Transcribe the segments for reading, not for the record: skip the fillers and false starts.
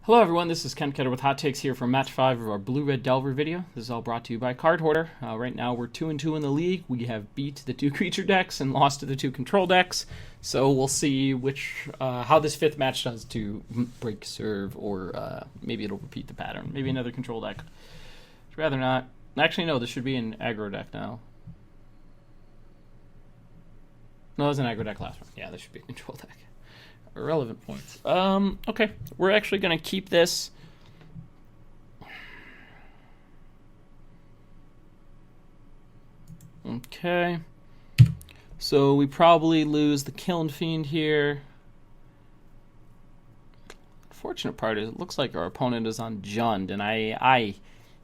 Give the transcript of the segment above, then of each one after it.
Hello everyone, this is Ken Ketter with Hot Takes here for Match 5 of our Blue-Red Delver video. This is all brought to you by Cardhoarder. Right now we're 2-2 in the league. We have beat the 2 creature decks and lost to the 2 control decks. So we'll see how this 5th match does to break serve, or maybe it'll repeat the pattern. Maybe another control deck. I'd rather not. Actually no, this should be an aggro deck now. No, it was an aggro deck last one. Yeah, this should be a control deck. Irrelevant points. Okay, we're actually going to keep this. Okay. So we probably lose the Kiln Fiend here. Unfortunate part is it looks like our opponent is on Jund, and I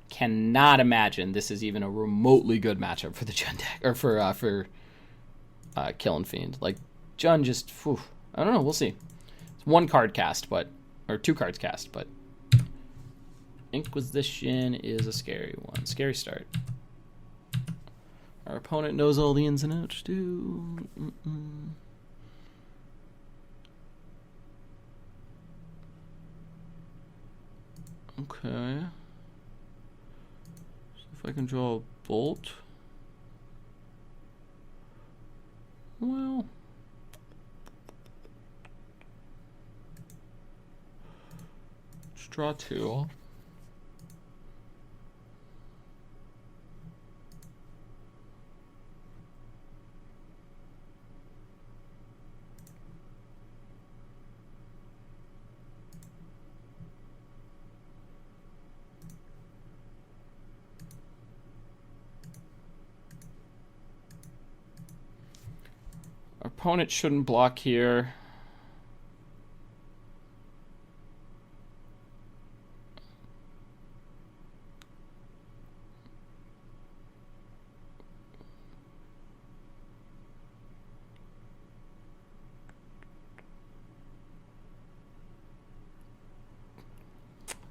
cannot imagine this is even a remotely good matchup for the Jund deck, or for Kiln Fiend. Like, Jund just, whew, I don't know, we'll see. It's 1 card cast, or 2 cards cast, but Inquisition is a scary one. Scary start. Our opponent knows all the ins and outs too. Okay. So if I can draw a bolt. Well, let's draw 2. Our opponent shouldn't block here.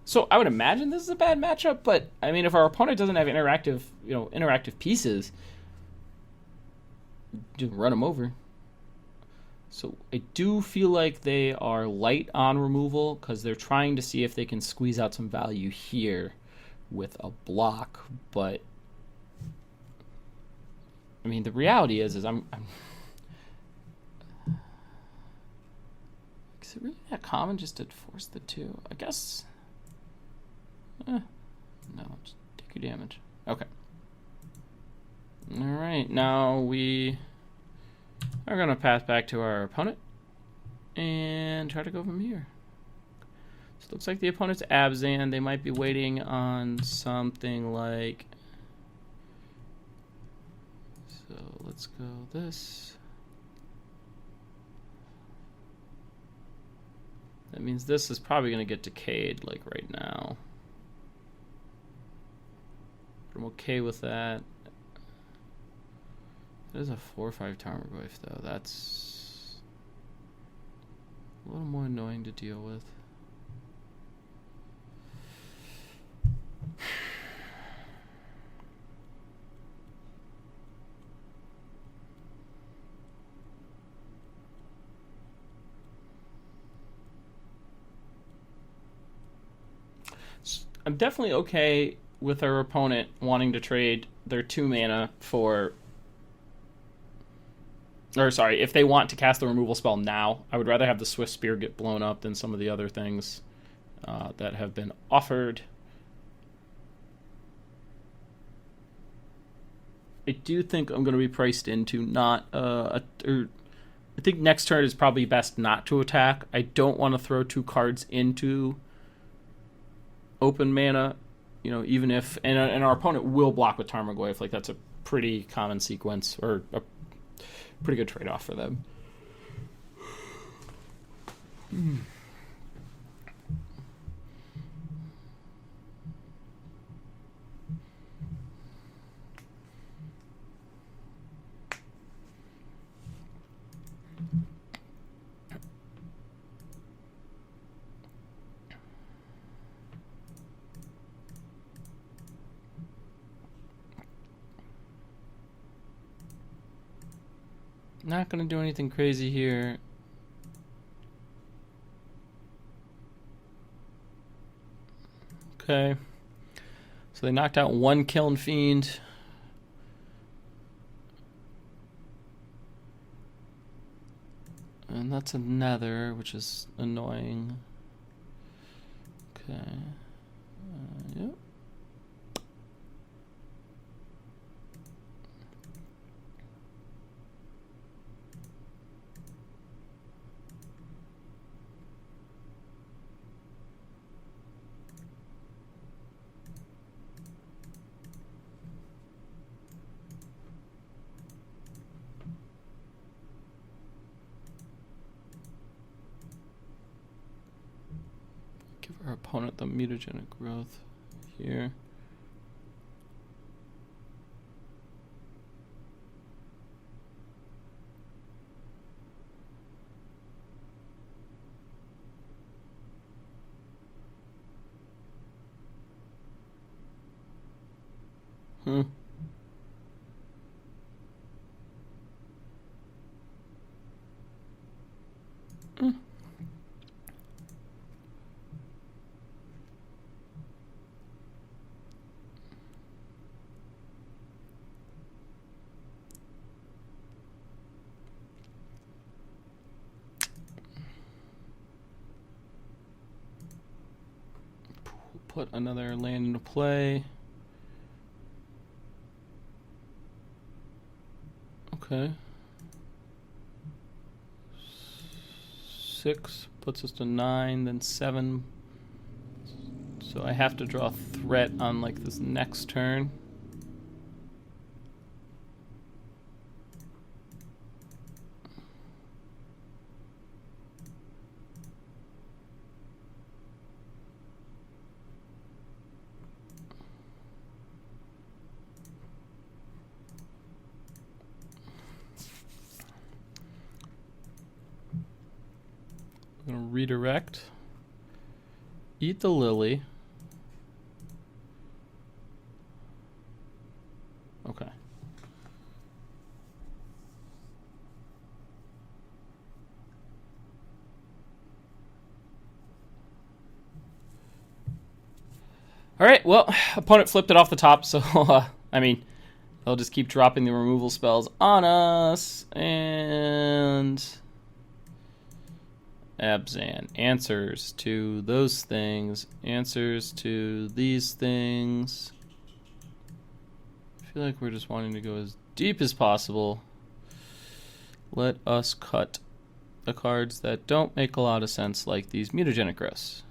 So I would imagine this is a bad matchup, but I mean, if our opponent doesn't have interactive pieces, just run them over. So I do feel like they are light on removal because they're trying to see if they can squeeze out some value here with a block. But I mean, the reality is I'm is it really that common just to force the 2? I guess. No, just take your damage. Okay. All right, now we are going to pass back to our opponent and try to go from here. So it looks like the opponent's Abzan. They might be waiting on something like... So let's go this. That means this is probably going to get decayed like right now. But I'm okay with that. There's a 4/5 Tarmogoyf though. That's a little more annoying to deal with. I'm definitely okay with our opponent wanting to trade their 2 mana for... Or sorry, if they want to cast the removal spell now, I would rather have the Swift Spear get blown up than some of the other things that have been offered. I do think I'm going to be priced into not... I think next turn is probably best not to attack. I don't want to throw 2 cards into open mana, even if... And our opponent will block with Tarmogoyf. Like, that's a pretty common sequence, or a pretty good trade-off for them. Not going to do anything crazy here. Okay. So they knocked out one Kiln Fiend. And that's another, which is annoying. Okay. Yep. Give our opponent the mutagenic growth here. Hmm. Put another land into play. Okay. 6 puts us to 9, then 7. So I have to draw a threat on like this next turn. I'm gonna redirect. Eat the lily. Okay. All right, well, opponent flipped it off the top, so, I mean, they'll just keep dropping the removal spells on us, and Abzan, answers to those things, answers to these things. I feel like we're just wanting to go as deep as possible. Let us cut the cards that don't make a lot of sense, like these mutagenic growths.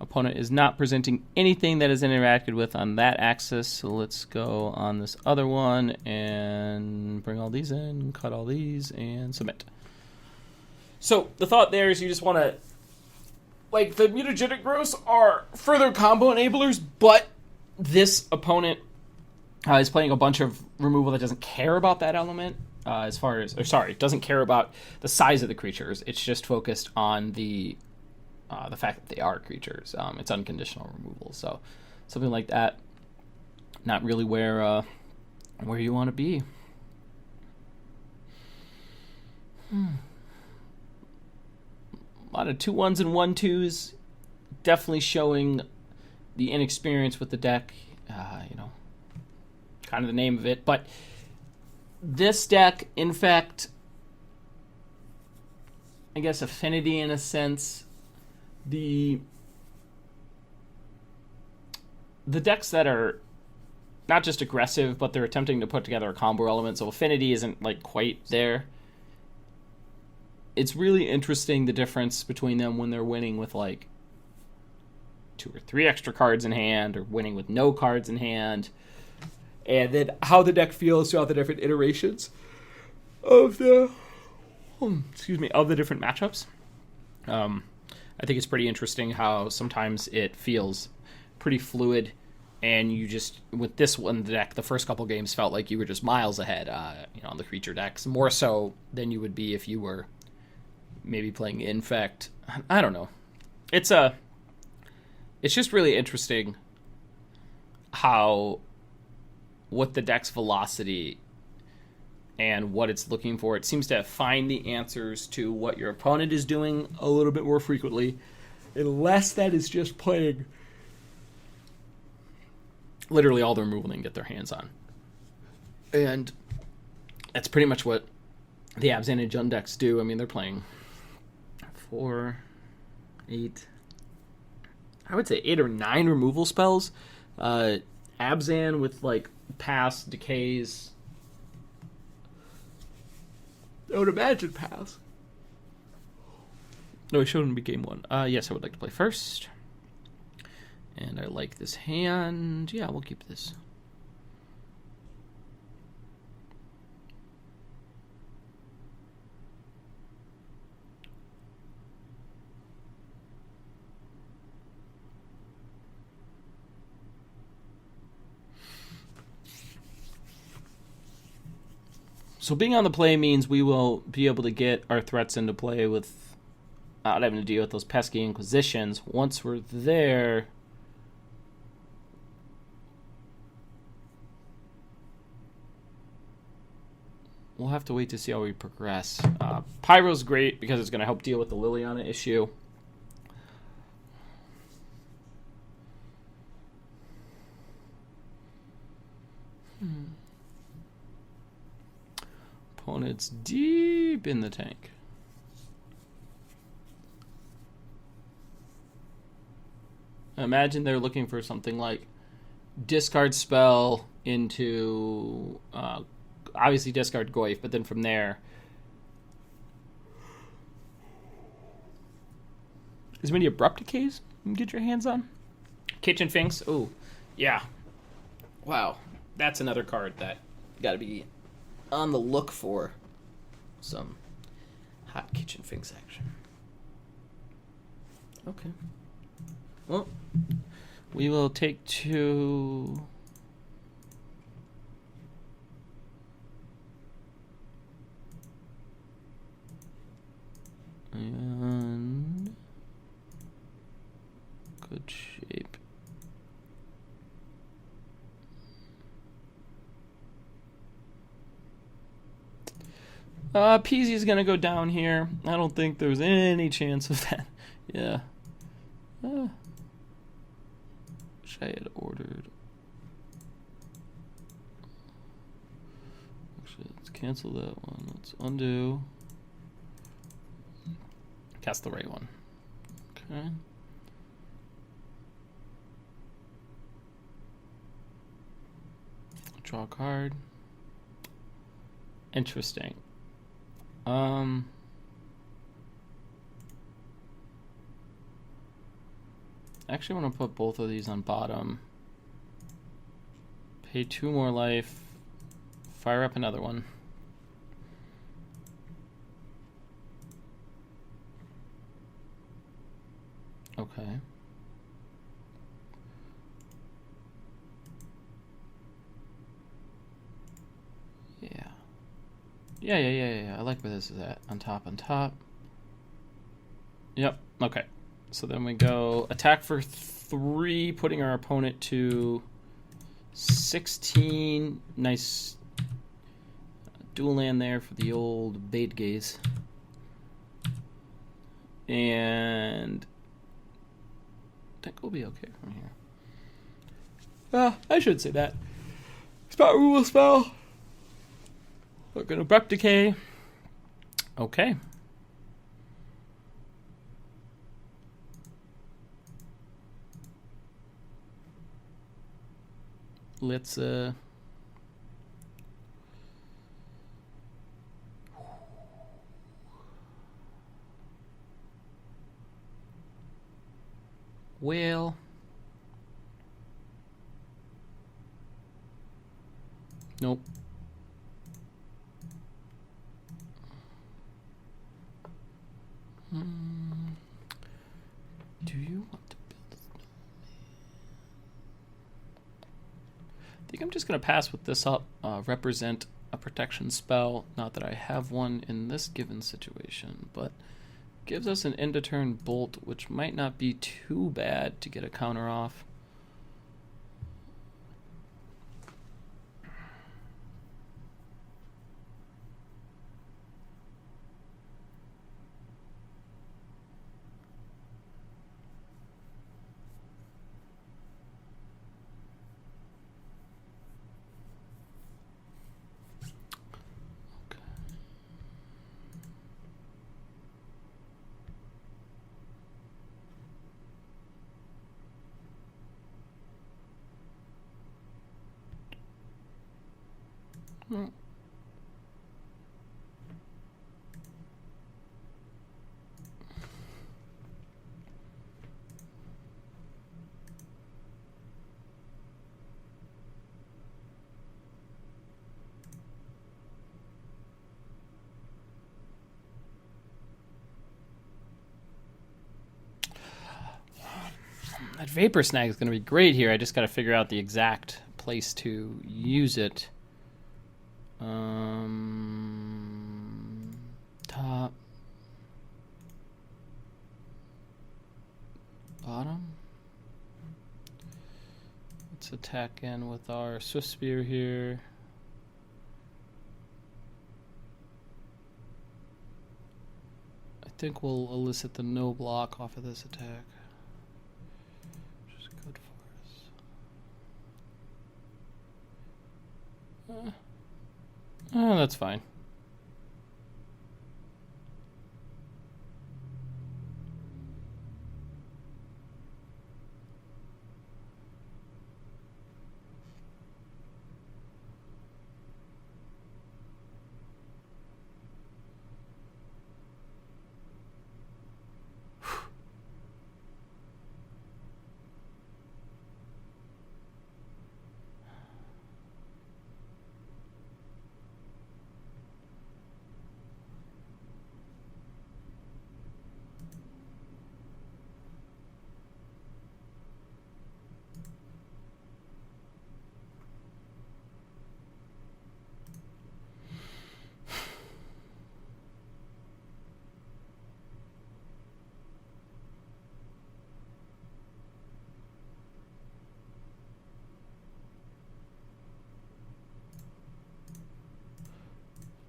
Opponent is not presenting anything that is interacted with on that axis, so let's go on this other one and bring all these in, cut all these, and submit. So the thought there is you just want to, like, the mutagenic growths are further combo enablers, but this opponent is playing a bunch of removal that doesn't care about that element, doesn't care about the size of the creatures. It's just focused on the fact that they are creatures. It's unconditional removal, so something like that, not really where you want to be. A lot of 2-1s and 1-2s, definitely showing the inexperience with the deck. Kind of the name of it, but this deck, in fact, I guess affinity in a sense. The decks that are not just aggressive, but they're attempting to put together a combo element, so affinity isn't like quite there. It's really interesting the difference between them when they're winning with like 2 or 3 extra cards in hand, or winning with no cards in hand, and then how the deck feels throughout the different iterations of the different matchups. I think it's pretty interesting how sometimes it feels pretty fluid, and you just, with this one deck, the first couple games felt like you were just miles ahead, on the creature decks, more so than you would be if you were maybe playing Infect. I don't know. It's just really interesting what the deck's velocity and what it's looking for. It seems to find the answers to what your opponent is doing a little bit more frequently, unless that is just playing literally all the removal they can get their hands on. And that's pretty much what the Abzan and Jund decks do. I mean, they're playing 4, 8, I would say 8 or 9 removal spells. Abzan with like pass, decays. I would imagine pass. No, it shouldn't be game 1. Yes, I would like to play first. And I like this hand. Yeah, we'll keep this. So being on the play means we will be able to get our threats into play without having to deal with those pesky Inquisitions. Once we're there, we'll have to wait to see how we progress. Pyro's great because it's going to help deal with the Liliana issue. Opponent's deep in the tank. Imagine they're looking for something like discard spell into obviously discard Goyf, but then from there, as many abrupt decays you can get your hands on. Kitchen Finks. Oh, yeah. Wow, that's another card that got to be on the look for some hot Kitchen Finks action. Okay. Well, we will take 2. And good shape. Peasy's gonna go down here. I don't think there's any chance of that. Yeah. Wish I had ordered. Actually, let's cancel that one. Let's undo. Cast the right one. Okay. Draw a card. Interesting. Actually, I want to put both of these on bottom. Pay 2 more life. Fire up another one. Okay. Yeah. I like where this is at. On top. Yep. Okay. So then we go attack for 3, putting our opponent to 16. Nice dual land there for the old bait gaze. And I think we'll be okay from here. I should say that. Spot removal spell. We're going to abrupt decay. Okay. Let's well, nope. Do you want to build a snowman? I think I'm just going to pass with this up. Represent a protection spell. Not that I have one in this given situation, but gives us an end of turn bolt, which might not be too bad to get a counter off. Hmm. That vapor snag is going to be great here. I just got to figure out the exact place to use it. Top. Bottom. Let's attack in with our Swift Spear here. I think we'll elicit the no block off of this attack. Which is good for us. Oh, that's fine.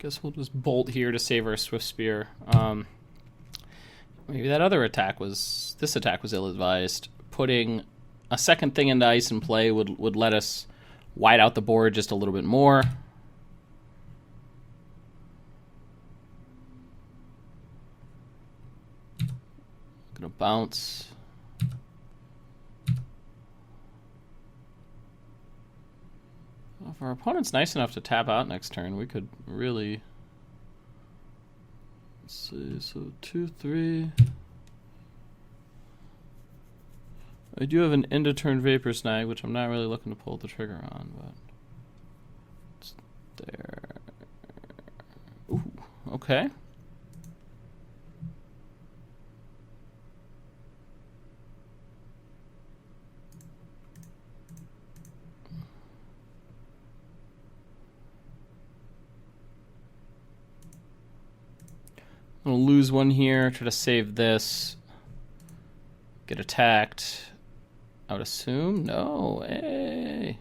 Guess we'll just bolt here to save our Swift Spear. Maybe that other attack was... This attack was ill-advised. Putting a second thing into ice in play would let us wide out the board just a little bit more. Gonna bounce. If our opponent's nice enough to tap out next turn, we could really... Let's see, so 2-3. I do have an end of turn Vapor Snag, which I'm not really looking to pull the trigger on, but it's there. Ooh, okay. I'm gonna lose one here, try to save this. Get attacked. I would assume. No. Hey.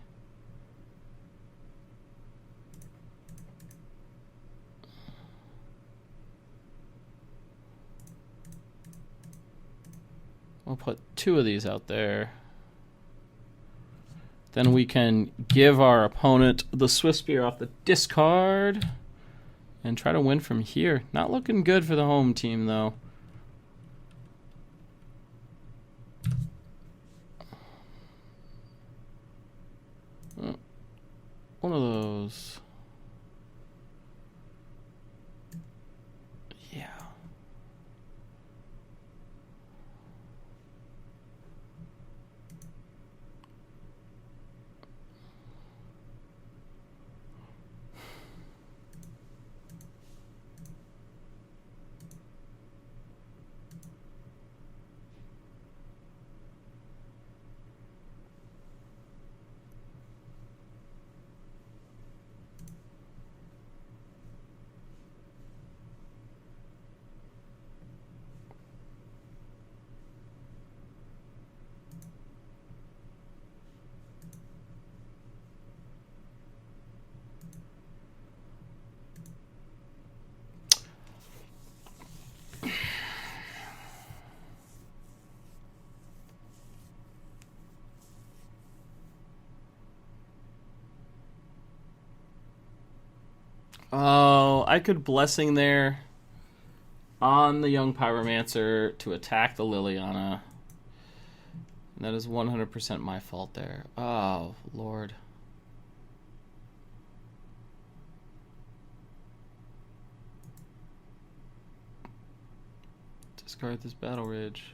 We'll put 2 of these out there. Then we can give our opponent the Swift Spear off the discard and try to win from here. Not looking good for the home team, though. One of those. Yeah. Oh, I could Blessing there on the Young Pyromancer to attack the Liliana. That is 100% my fault there. Oh, Lord. discard this battle rage.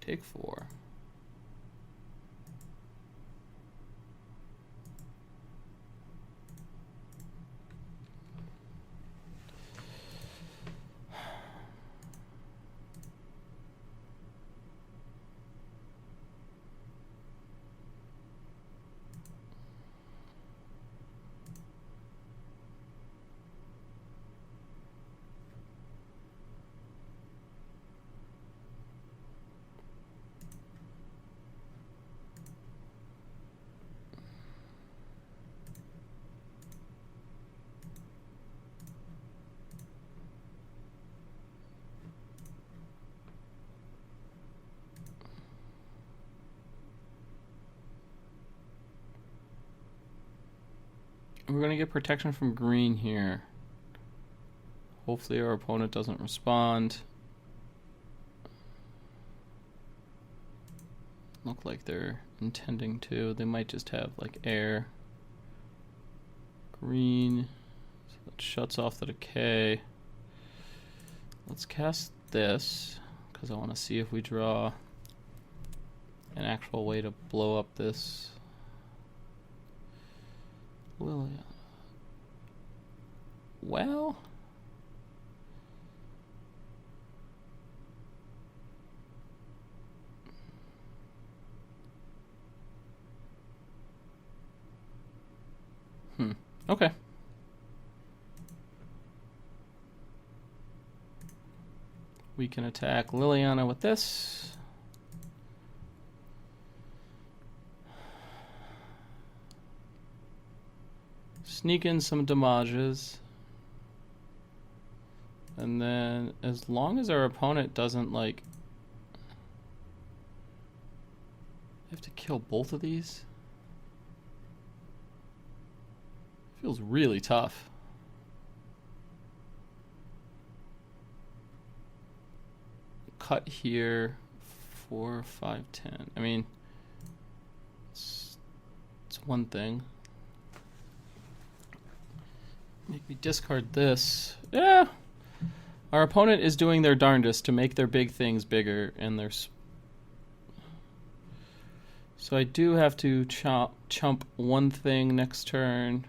Take 4. We're going to get protection from green here. Hopefully our opponent doesn't respond. Look like they're intending to. They might just have like air. Green. So that shuts off the decay. Let's cast this because I want to see if we draw an actual way to blow up this Liliana. Well, okay. We can attack Liliana with this. Sneak in some damages. And then as long as our opponent doesn't like... I have to kill both of these? Feels really tough. Cut here, 4, 5, 10. I mean, it's one thing. Make me discard this. Yeah. Our opponent is doing their darndest to make their big things bigger, and there's. So I do have to chump one thing next turn.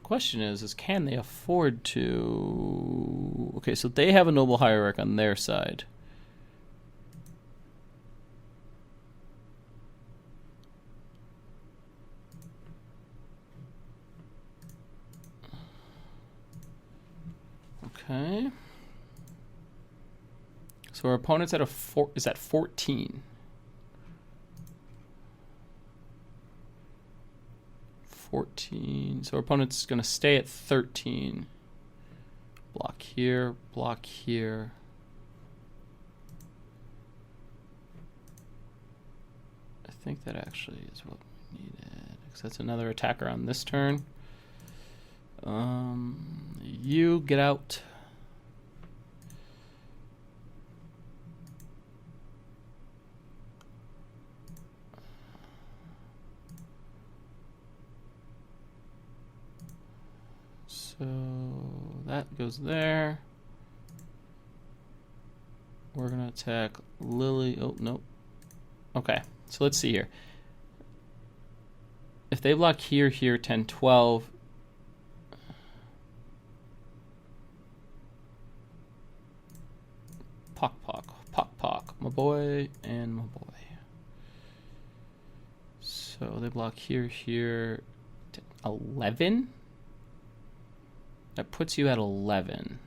Question is can they afford to... Okay, so they have a noble hierarch on their side. Okay. So our opponent's at is at 14. 14. So our opponent's going to stay at 13. Block here, block here. I think that actually is what we needed, because that's another attacker on this turn. You get out. So that goes there. We're gonna attack Lily. Oh, no. Okay, so let's see here. If they block here, 10, 12. Pock, my boy, and my boy. So they block here, 11? That puts you at 11.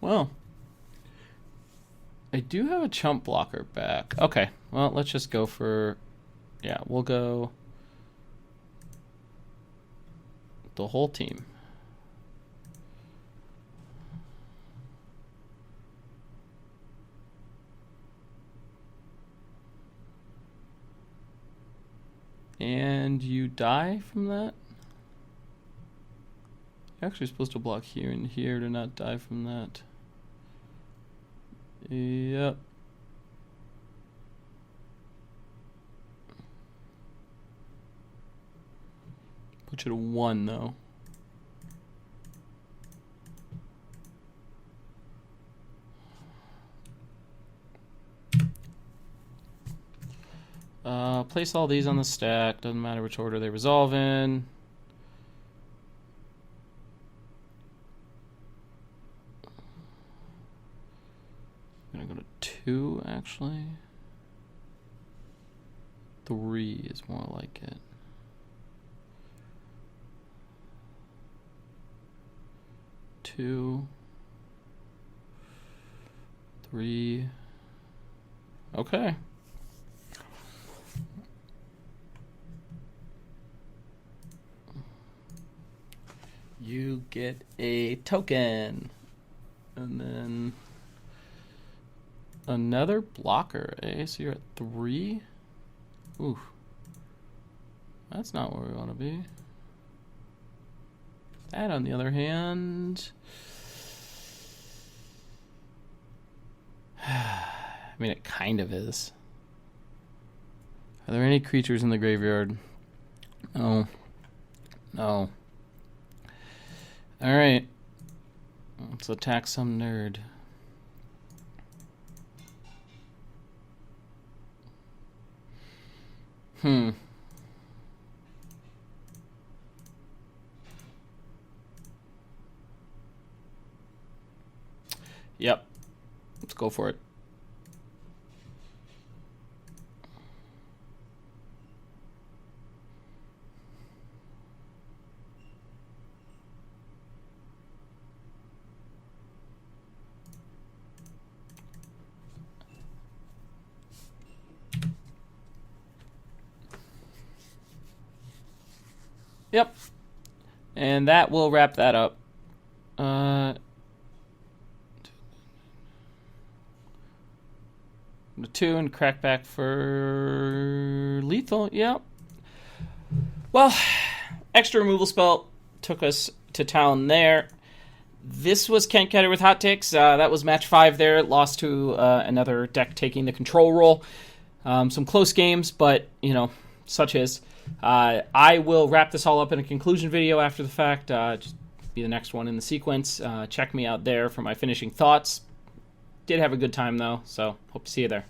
Well, I do have a chump blocker back. Okay, well, let's just go for... Yeah, we'll go... the whole team. And you die from that? You're actually supposed to block here and here to not die from that. Yep. Put you to 1 though. Place all these on the stack. Doesn't matter which order they resolve in. I'm gonna go to 2 actually. 3 is more like it. 2, 3. Okay. You get a token. And then another blocker, eh? So you're at 3? Ooh. That's not where we want to be. That, on the other hand... I mean, it kind of is. Are there any creatures in the graveyard? No. No. Alright. Let's attack some nerd. Yep. Let's go for it. Yep. And that will wrap that up. 2 and crackback for lethal. Yep. Well, extra removal spell took us to town there. This was Ketter with Hot Takes. That was match 5 there. Lost to another deck taking the control role. Some close games, but, you know, such is. I will wrap this all up in a conclusion video after the fact. Just be the next one in the sequence. Check me out there for my finishing thoughts. Did have a good time, though, so hope to see you there.